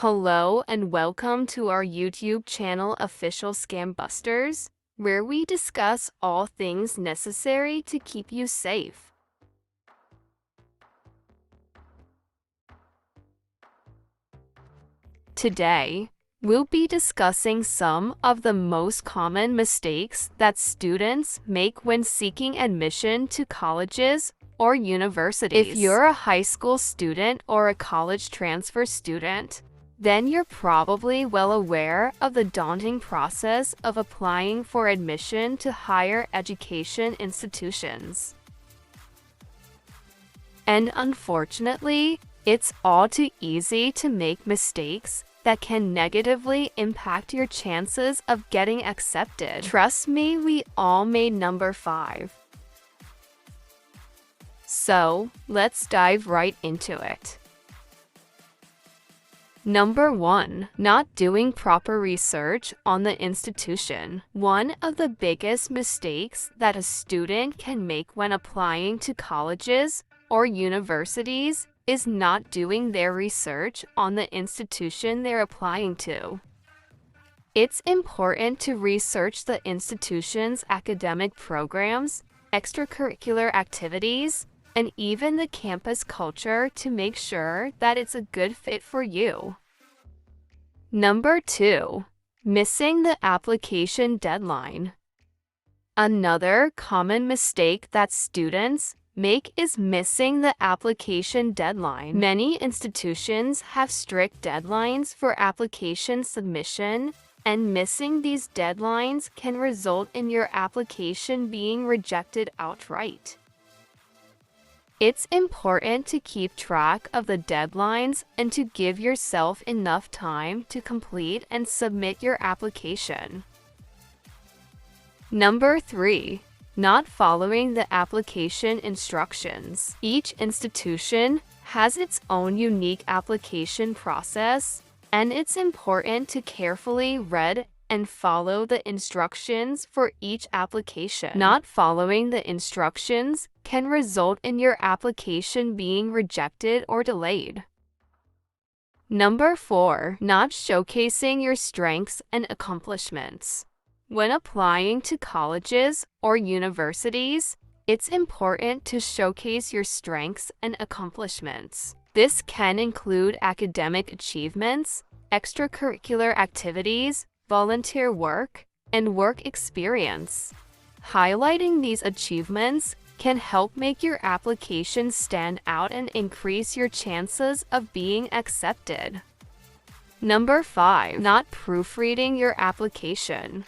Hello and welcome to our YouTube channel Official Scam Busters, where we discuss all things necessary to keep you safe. Today, we'll be discussing some of the most common mistakes that students make when seeking admission to colleges or universities. If you're a high school student or a college transfer student, then you're probably well aware of the daunting process of applying for admission to higher education institutions. And unfortunately, it's all too easy to make mistakes that can negatively impact your chances of getting accepted. Trust me, we all made number 5. So, let's dive right into it. Number 1. Not doing proper research on the institution. One of the biggest mistakes that a student can make when applying to colleges or universities is not doing their research on the institution they're applying to. It's important to research the institution's academic programs, extracurricular activities, and even the campus culture to make sure that it's a good fit for you. Number 2. Missing the application deadline. Another common mistake that students make is missing the application deadline. Many institutions have strict deadlines for application submission, and missing these deadlines can result in your application being rejected outright. It's important to keep track of the deadlines and to give yourself enough time to complete and submit your application. Number 3. Not following the application instructions. Each institution has its own unique application process, and it's important to carefully read and follow the instructions for each application. Not following the instructions can result in your application being rejected or delayed. Number 4. Not showcasing your strengths and accomplishments. When applying to colleges or universities, it's important to showcase your strengths and accomplishments. This can include academic achievements, extracurricular activities, volunteer work, and work experience. Highlighting these achievements can help make your application stand out and increase your chances of being accepted. Number 5. Not proofreading your application.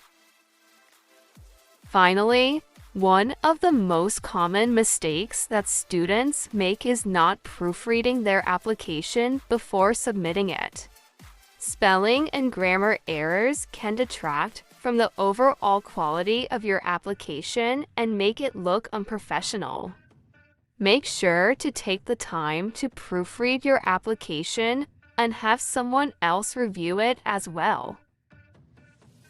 Finally, one of the most common mistakes that students make is not proofreading their application before submitting it. Spelling and grammar errors can detract from the overall quality of your application and make it look unprofessional. Make sure to take the time to proofread your application and have someone else review it as well.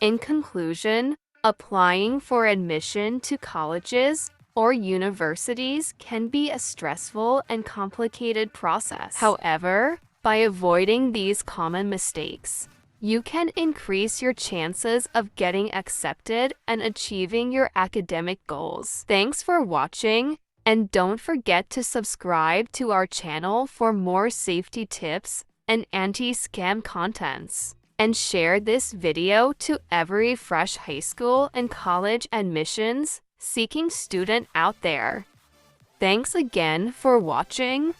In conclusion, applying for admission to colleges or universities can be a stressful and complicated process. However, by avoiding these common mistakes, you can increase your chances of getting accepted and achieving your academic goals. Thanks for watching, and don't forget to subscribe to our channel for more safety tips and anti-scam contents. And share this video to every fresh high school and college admissions seeking student out there. Thanks again for watching.